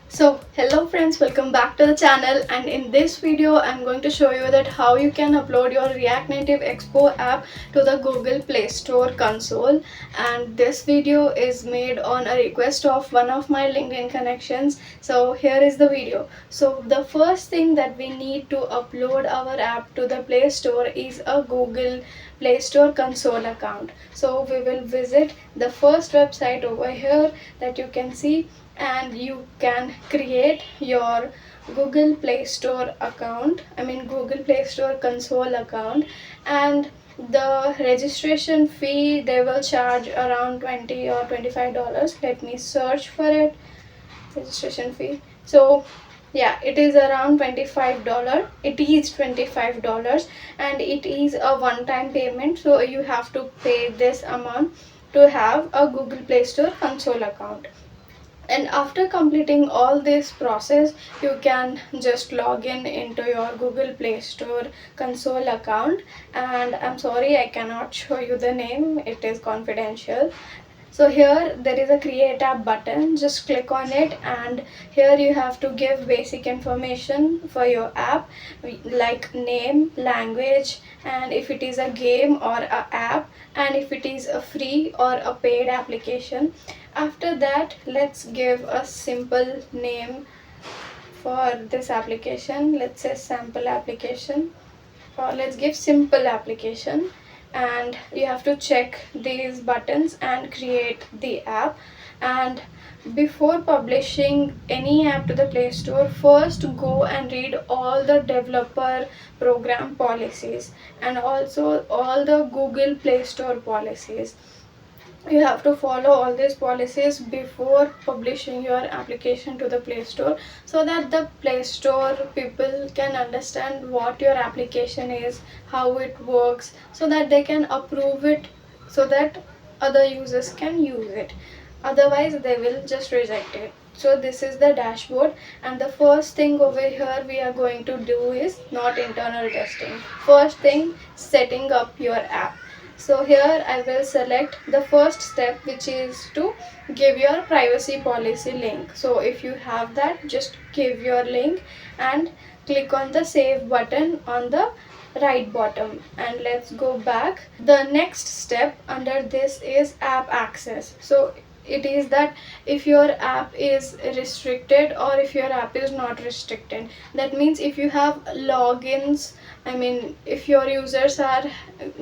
So hello friends, welcome back to the channel, and in this video I'm going to show you that how you can upload your React Native Expo app to the Google Play Store console. And this video is made on a request of one of my LinkedIn connections. So here is the video. So the first thing that we need to upload our app to the Play Store is a Google Play Store console account. So we will visit the first website over here that you can see, and you can create your Google Play Store account, Google Play Store console account. And the registration fee, they will charge around 20 or $25. Let me search for it. Registration fee. So yeah, it is around $25. It is $25, and it is a one-time payment, so you have to pay this amount to have a Google Play Store console account. And after completing all this process, you can just log in into your Google Play Store console account. And I'm sorry, I cannot show you the name, it is confidential. So here there is a create app button, just click on it, and here you have to give basic information for your app like name, language, and if it is a game or a app, and if it is a free or a paid application. After that, let's give a simple name for this application. Let's say sample application, or let's give simple application. And you have to check these buttons and create the app. And before publishing any app to the Play Store, first go and read all the developer program policies and also all the Google Play Store policies. You have to follow all these policies before publishing your application to the Play Store, so that the Play Store people can understand what your application is, how it works, so that they can approve it, so that other users can use it. Otherwise they will just reject it. So this is the dashboard, and the first thing over here we are going to do is not internal testing. First thing, setting up your app. So here I will select the first step, which is to give your privacy policy link. So if you have that, just give your link and click on the save button on the right bottom. And let's go back. The next step under this is app access. So it is that if your app is restricted or if your app is not restricted. That means if you have logins, if your users are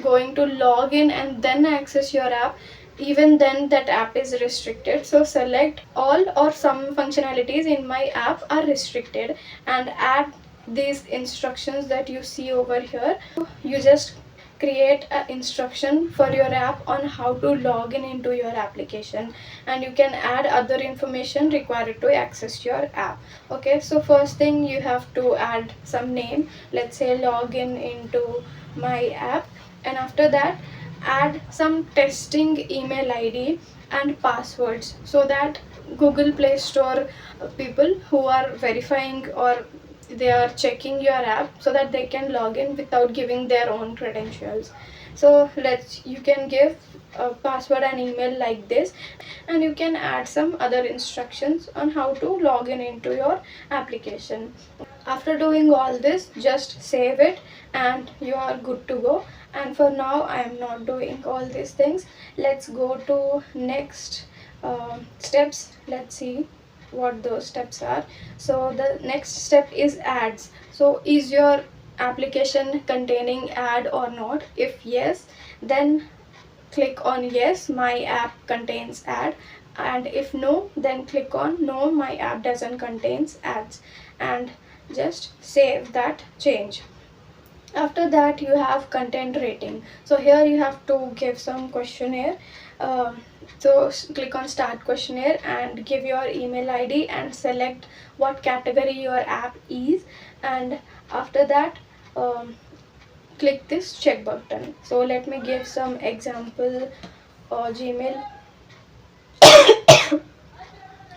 going to log in and then access your app, even then that app is restricted. So select all or some functionalities in my app are restricted and add these instructions that you see over here. You just create an instruction for your app on how to log in into your application, and you can add other information required to access your app. Okay, so first thing, you have to add some name. Let's say login into my app. And after that, add some testing email ID and passwords, so that Google Play Store people who are verifying or they are checking your app, so that they can log in without giving their own credentials. So you can give a password and email like this, and you can add some other instructions on how to log in into your application. After doing all this, just save it and you are good to go. And for now I am not doing all these things. Let's go to next steps. Let's see what those steps are. So the next step is ads. So is your application containing ad or not? If yes, then click on yes, my app contains ad. And if no, then click on no, my app doesn't contains ads, and just save that change. After that, you have content rating. So here you have to give some questionnaire. So click on start questionnaire and give your email ID and select what category your app is. And after that, click this check button. So let me give some example. Gmail,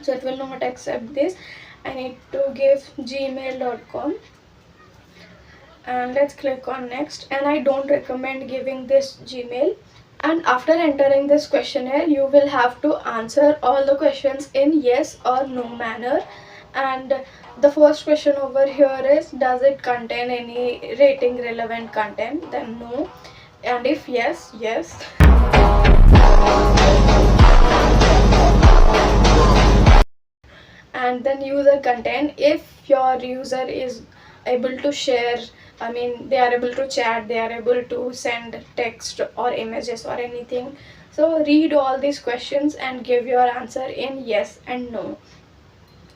so it will not accept this. I need to give gmail.com, and let's click on next. And I don't recommend giving this Gmail. And after entering this questionnaire, you will have to answer all the questions in yes or no manner. And the first question over here is, does it contain any rating relevant content? Then no. And if yes, yes. And then user content, if your user is able to share, I mean they are able to chat, they are able to send text or images or anything. So read all these questions and give your answer in yes and no,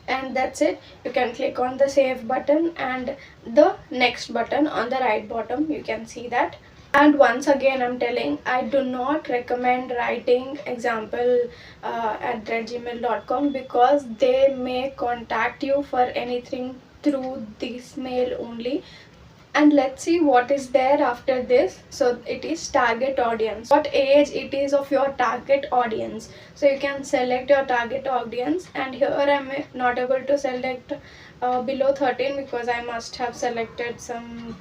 and that's it. You can click on the save button and the next button on the right bottom, you can see that. And once again I'm telling, I do not recommend writing example @gmail.com, because they may contact you for anything through this mail only. And let's see what is there after this. So it is target audience, what age it is of your target audience. So you can select your target audience, and here I'm not able to select below 13 because I must have selected some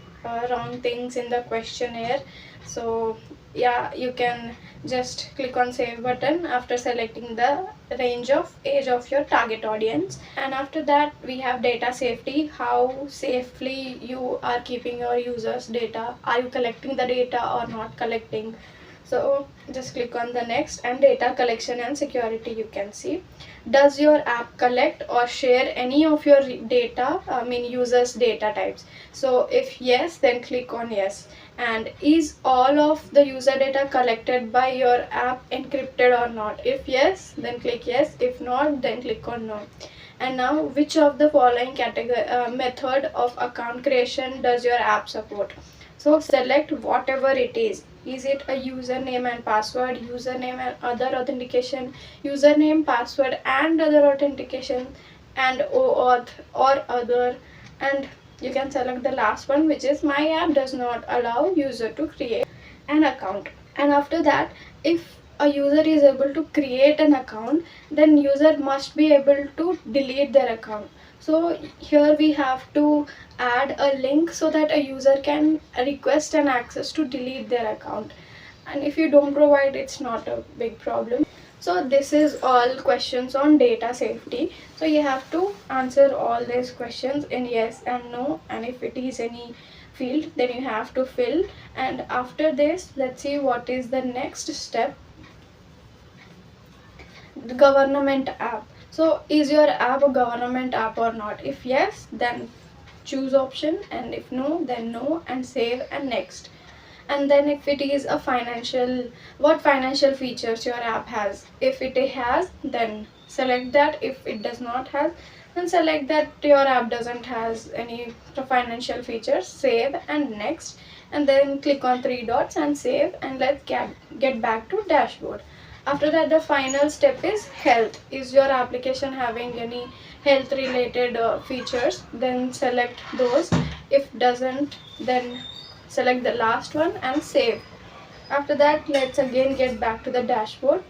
wrong things in the questionnaire. So yeah, you can just click on save button after selecting the range of age of your target audience. And after that we have data safety, how safely you are keeping your users data, are you collecting the data or not collecting. So just click on the next, and data collection and security, you can see, does your app collect or share any of your data, I mean users data types. So if yes, then click on yes. And is all of the user data collected by your app encrypted or not? If yes, then click yes. If not, then click on no. And now, which of the following category method of account creation does your app support? So select whatever it is. Is it a username and password, username and other authentication, username, password and other authentication, and OAuth or other. And you can select the last one, which is my app does not allow user to create an account. And after that, if a user is able to create an account, then user must be able to delete their account. So here we have to add a link so that a user can request an access to delete their account. And if you don't provide, it's not a big problem. So this is all questions on data safety. So you have to answer all these questions in yes and no, and if it is any field, then you have to fill. And after this, let's see what is the next step. The government app. So is your app a government app or not? If yes, then choose option, and if no, then no, and save and next. And then if it is a financial, what financial features your app has. If it has, then select that. If it does not have, then select that your app doesn't has any financial features, save and next. And then click on three dots and save, and let's get back to dashboard. After that, the final step is health. Is your application having any health related features? Then select those. If doesn't, then select the last one and save. After that, let's again get back to the dashboard,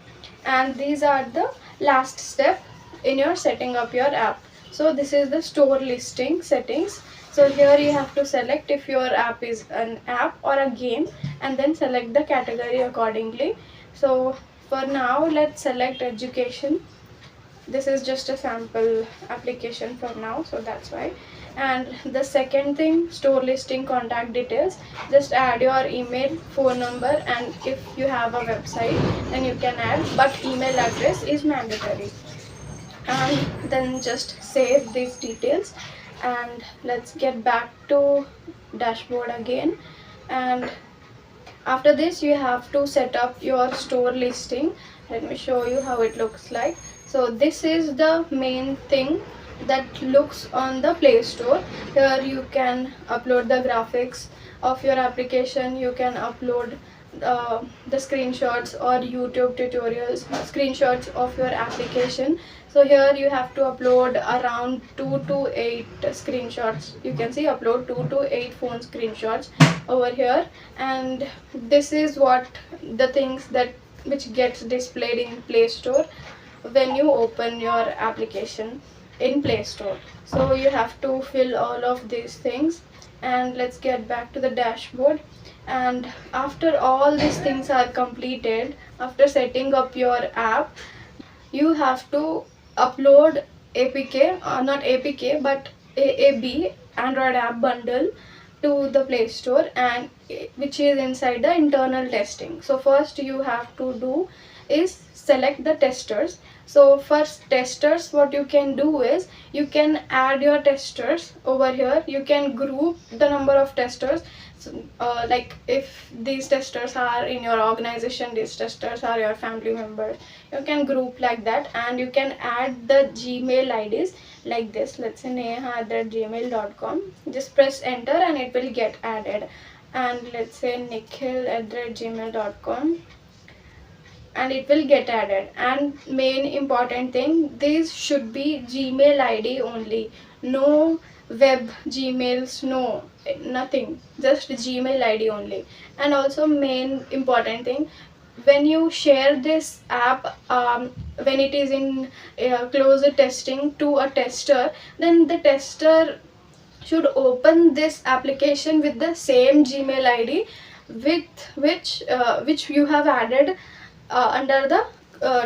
and these are the last step in your setting up your app. So this is the store listing settings. So here you have to select if your app is an app or a game, and then select the category accordingly. So for now, let's select education. This is just a sample application for now, so that's why. And the second thing, store listing contact details, just add your email, phone number, and if you have a website, then you can add, but email address is mandatory. And then just save these details, and let's get back to dashboard again. And after this, you have to set up your store listing. Let me show you how it looks like. So this is the main thing that looks on the Play Store. Here you can upload the graphics of your application, you can upload the screenshots or YouTube tutorials, screenshots of your application. So here you have to upload around 2 to 8 screenshots. You can see upload 2 to 8 phone screenshots over here. And this is what the things that which gets displayed in Play Store when you open your application in Play Store. So you have to fill all of these things. And let's get back to the dashboard. And after all these things are completed, after setting up your app, you have to upload APK, not APK but AAB, Android app bundle, to the Play Store, and which is inside the internal testing. So first you have to do is select the testers. So first testers, what you can do is you can add your testers over here. You can group the number of testers. So, like if these testers are in your organization, these testers are your family members, you can group like that, and you can add the Gmail IDs like this. Let's say neha@gmail.com. Just press enter and it will get added. And let's say nikhil@gmail.com, and it will get added. And main important thing, these should be Gmail ID only, no web Gmails, no nothing, just Gmail ID only. And also main important thing, when you share this app, when it is in closed testing to a tester, then the tester should open this application with the same Gmail ID with which you have added under the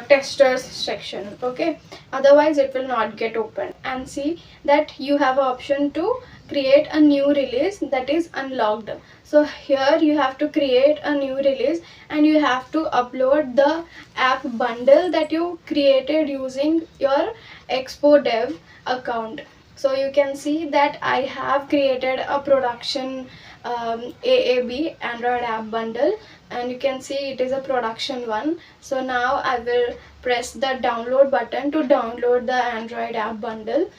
testers section. Okay, otherwise it will not get open. And see that you have an option to create a new release, that is unlocked. So here you have to create a new release, and you have to upload the app bundle that you created using your Expo Dev account. So you can see that I have created a production AAB, Android app bundle, and you can see it is a production one. So now I will press the download button to download the Android app bundle.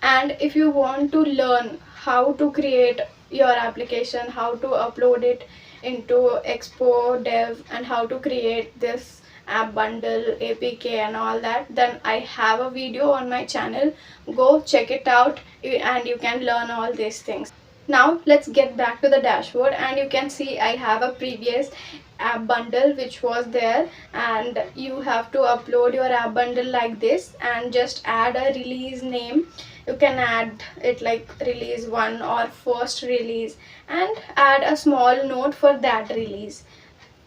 And if you want to learn how to create your application, how to upload it into Expo Dev, and how to create this app bundle, APK and all that, then I have a video on my channel. Go check it out and you can learn all these things. Now let's get back to the dashboard, and you can see I have a previous app bundle which was there, and you have to upload your app bundle like this and just add a release name. You can add it like release 1 or first release, and add a small note for that release,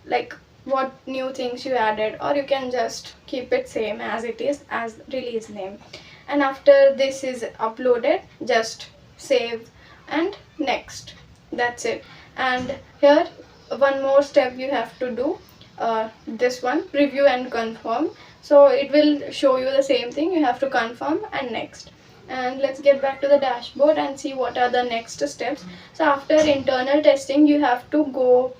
like what new things you added, or you can just keep it same as it is as release name. And after this is uploaded, just save and next. That's it. And here one more step you have to do, this one, review and confirm. So it will show you the same thing, you have to confirm and next. And let's get back to the dashboard and see what are the next steps. So after internal testing, you have to go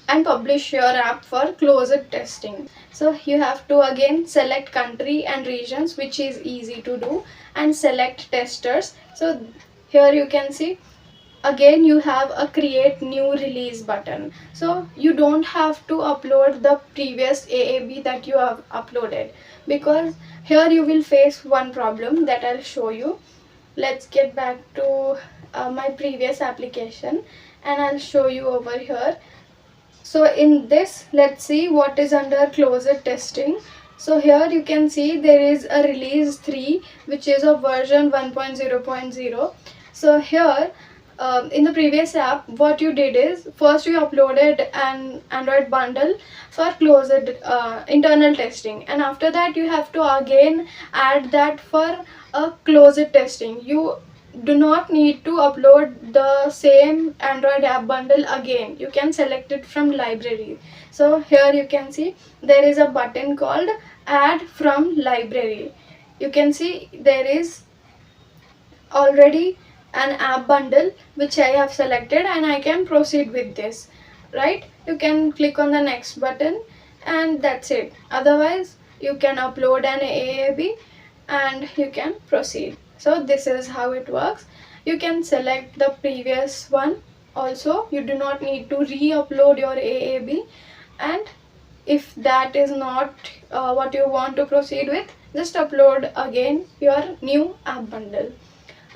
and publish your app for closed testing. So you have to again select country and regions, which is easy to do, and select testers. So here you can see again you have a create new release button. So you don't have to upload the previous AAB that you have uploaded, because here you will face one problem that I'll show you. Let's get back to my previous application, and I'll show you over here. So in this, let's see what is under closed testing. So here you can see there is a release 3 which is of version 1.0.0. So here in the previous app, what you did is first you uploaded an Android bundle for closed internal testing, and after that you have to again add that for a closed testing. You do not need to upload the same Android app bundle again. You can select it from library. So here you can see there is a button called add from library. You can see there is already an app bundle which I have selected, and I can proceed with this, right? You can click on the next button and that's it. Otherwise you can upload an AAB and you can proceed. So this is how it works. You can select the previous one also. You do not need to re-upload your AAB, and if that is not what you want to proceed with, just upload again your new app bundle.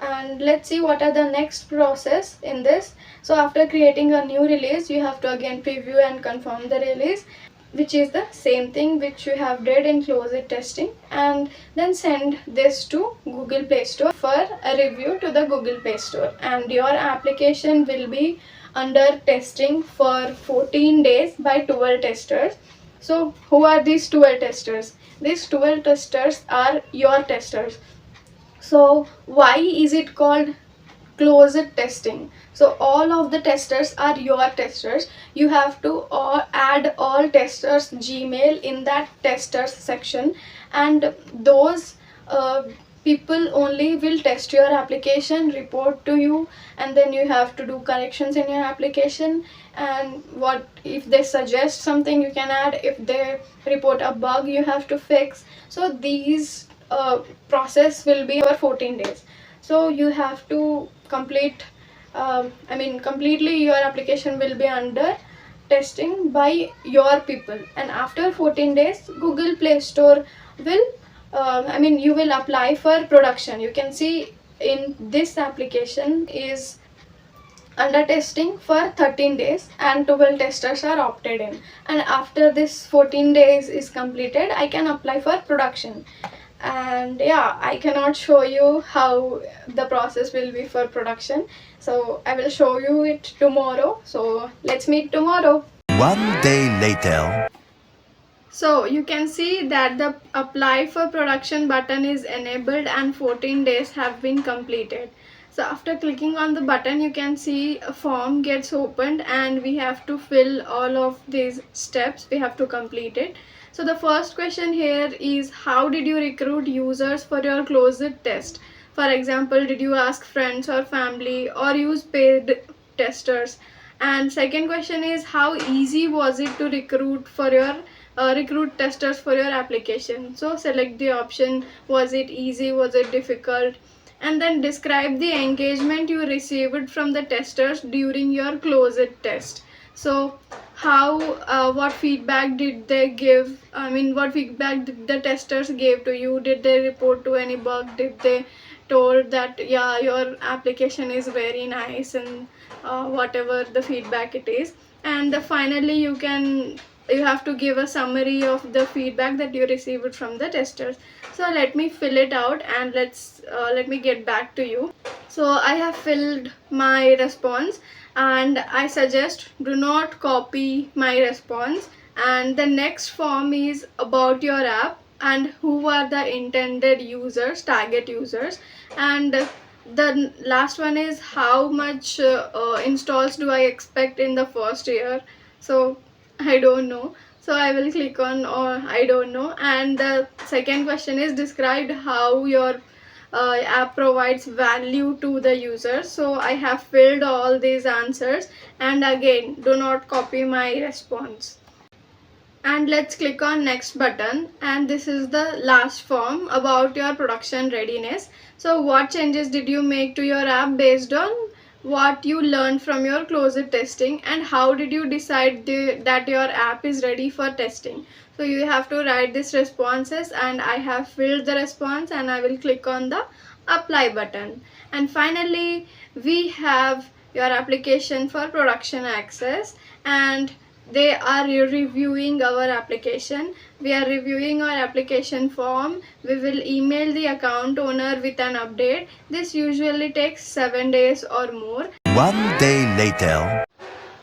And let's see what are the next process in this. So after creating a new release, you have to again preview and confirm the release, which is the same thing which you have did in closed testing, and then send this to Google Play Store for a review to the Google Play Store, and your application will be under testing for 14 days by 12 testers. So who are these 12 testers? these 12 testers are your testers. So why is it called closed testing? So all of the testers are your testers. You have to add all testers Gmail in that testers section, and those people only will test your application, report to you, and then you have to do corrections in your application. And what if they suggest something, you can add. If they report a bug, you have to fix. So these process will be over 14 days. So you have to complete, completely your application will be under testing by your people. And after 14 days, Google Play Store will, you will apply for production. You can see in this application is under testing for 13 days and 12 testers are opted in, and after this 14 days is completed, I can apply for production. And yeah, I cannot show you how the process will be for production, so I will show you it tomorrow. So let's meet tomorrow. One day later. So you can see that the apply for production button is enabled and 14 days have been completed. So after clicking on the button, you can see a form gets opened and we have to fill all of these steps. We have to complete it. So the first question here is, how did you recruit users for your closed test? For example, did you ask friends or family or use paid testers? And second question is, how easy was it to recruit for your recruit testers for your application? So select the option, was it easy, was it difficult, and then describe the engagement you received from the testers during your closed test. So how what feedback did they give? What feedback did the testers gave to you? Did they report to any bug? Did they told that yeah, your application is very nice, and whatever the feedback it is. And finally you have to give a summary of the feedback that you received from the testers. So let me fill it out and let me get back to you. So I have filled my response, and I suggest do not copy my response. And the next form is about your app and who are the intended users, target users. And the last one is how much installs do I expect in the first year. So I don't know, so I will click on or I don't know. And the second question is, describe how your app provides value to the user. So I have filled all these answers, and again, do not copy my response. And let's click on next button, and this is the last form about your production readiness. So what changes did you make to your app based on what you learned from your closed testing, and how did you decide that your app is ready for testing? So you have to write these responses, and I have filled the response, and I will click on the apply button. And finally, we have your application for production access, and they are reviewing our application. We are reviewing our application form. We will email the account owner with an update. This usually takes 7 days or more. One day later.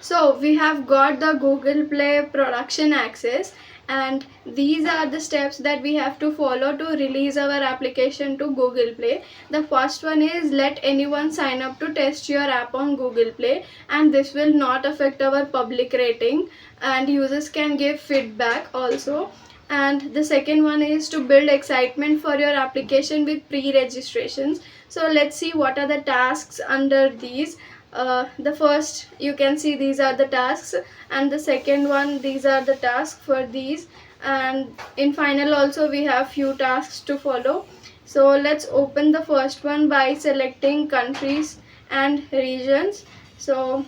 So we have got the Google Play production access, and these are the steps that we have to follow to release our application to Google Play. The first one is, let anyone sign up to test your app on Google Play, and this will not affect our public rating, and users can give feedback also. And the second one is to build excitement for your application with pre-registrations. So let's see what are the tasks under these. The first, you can see these are the tasks, and the second one, these are the tasks for these. And in final also we have few tasks to follow. So let's open the first one by selecting countries and regions. So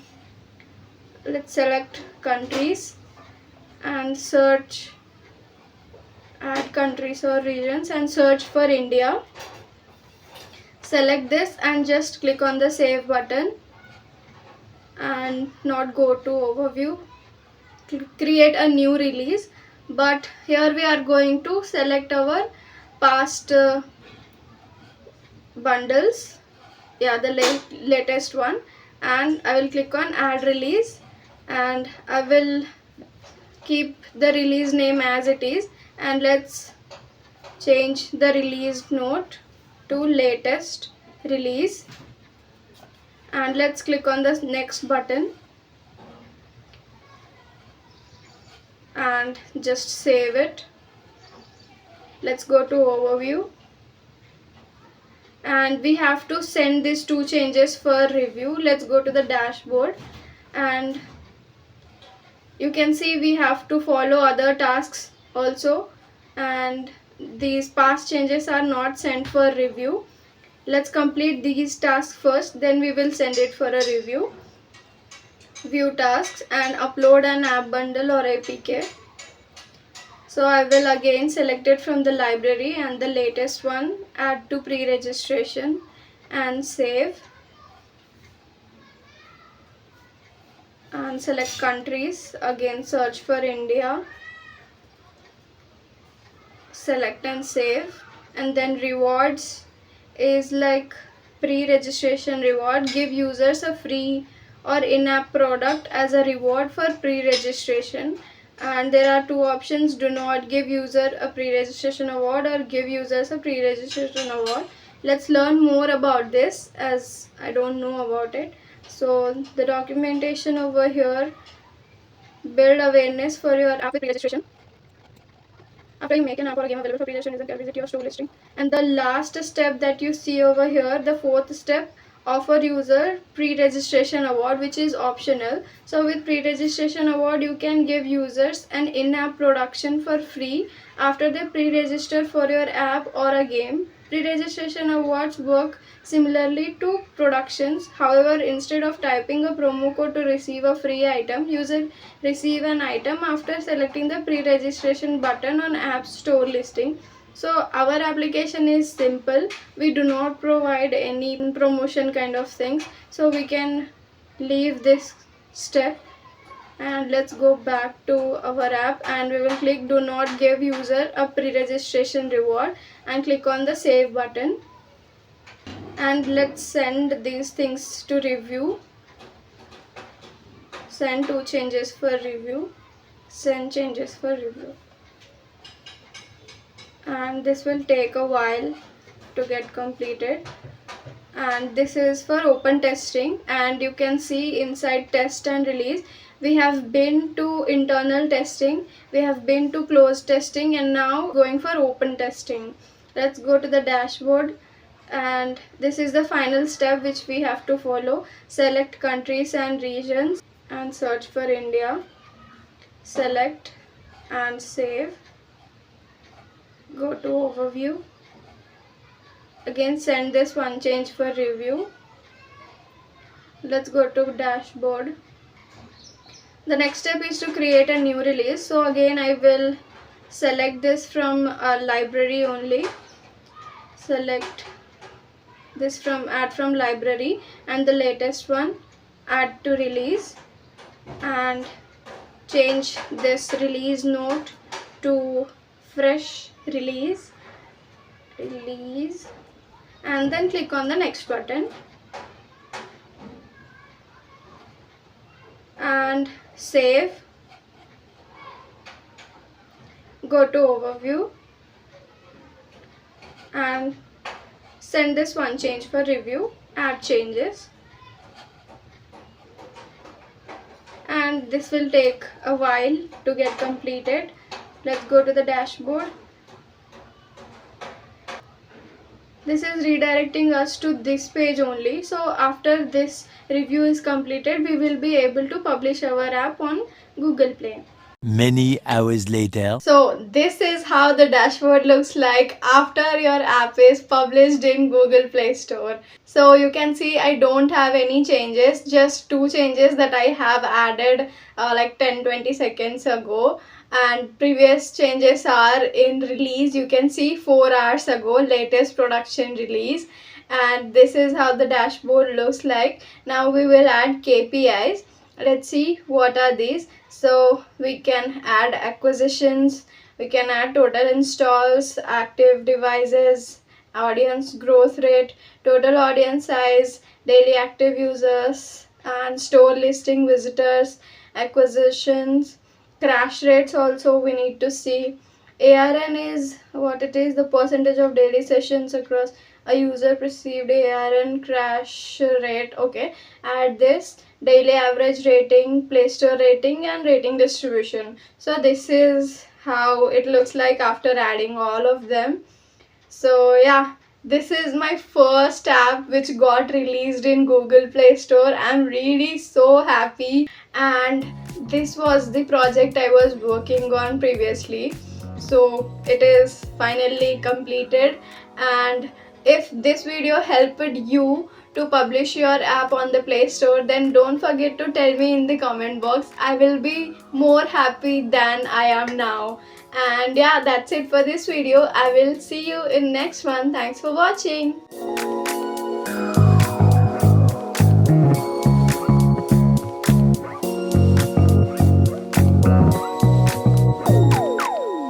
let's select countries and search, add countries or regions, and search for India. Select this and just click on the save button and not go to overview. Create a new release, but here we are going to select our past bundles, yeah, the latest one. And I will click on add release, and I will keep the release name as it is, and let's change the release note to latest release, and let's click on the next button and just save it. Let's go to overview, and we have to send these two changes for review. Let's go to the dashboard, and you can see we have to follow other tasks also, and these past changes are not sent for review. Let's complete these tasks first, then we will send it for a review. View tasks and upload an app bundle or APK. So I will again select it from the library and the latest one, add to pre-registration and save, and select countries, again search for India, select and save, and then rewards is like pre-registration reward, give users a free or in-app product as a reward for pre-registration. And there are two options: do not give user a pre-registration award or give users a pre-registration award. Let's learn more about this as I don't know about it. So the documentation over here: build awareness for your app with pre-registration. After you make an app or a game available for pre-registration, visit your store listing. And the last step that you see over here, the fourth step, offer user pre-registration award, which is optional. So with pre-registration award, you can give users an in-app production for free after they pre-register for your app or a game. Pre-registration awards work similarly to productions. However, instead of typing a promo code to receive a free item, user receive an item after selecting the pre-registration button on app store listing. So our application is simple. We do not provide any promotion kind of things, so we can leave this step. And let's go back to our app, and we will click do not give user a pre-registration reward and click on the save button. And let's send these things to review. Send two changes for review, send changes for review, and this will take a while to get completed. And this is for open testing, and you can see inside test and release we have been to internal testing, we have been to closed testing, and now going for open testing. Let's go to the dashboard, and this is the final step which we have to follow. Select countries and regions and search for India, select and save, go to overview, again send this one change for review. Let's go to dashboard. The next step is to create a new release. So again I will select this from a library only, select this from add from library and the latest one, add to release, and change this release note to fresh release, and then click on the next button and save. Go to overview and send this one change for review, add changes, and this will take a while to get completed. Let's go to the dashboard. This is redirecting us to this page only. So after this review is completed, we will be able to publish our app on Google Play. Many hours later. So this is how the dashboard looks like after your app is published in Google Play Store. So you can see I don't have any changes, just two changes that I have added like 10-20 seconds ago, and previous changes are in release. You can see 4 hours ago, latest production release, and this is how the dashboard looks like. Now we will add KPIs. Let's see what are these. So we can add acquisitions, we can add total installs, active devices, audience growth rate, total audience size, daily active users, and store listing visitors, acquisitions, crash rates also we need to see, ARN is what it is, the percentage of daily sessions across a user perceived ARN crash rate. Okay, add this daily average rating, Play Store rating, and rating distribution. So this is how it looks like after adding all of them. So yeah, this is my first app which got released in Google Play Store. I'm really so happy, and this was the project I was working on previously. So it is finally completed, and if this video helped you to publish your app on the Play Store, then don't forget to tell me in the comment box. I will be more happy than I am now. And yeah, that's it for this video. I will see you in next one. Thanks for watching.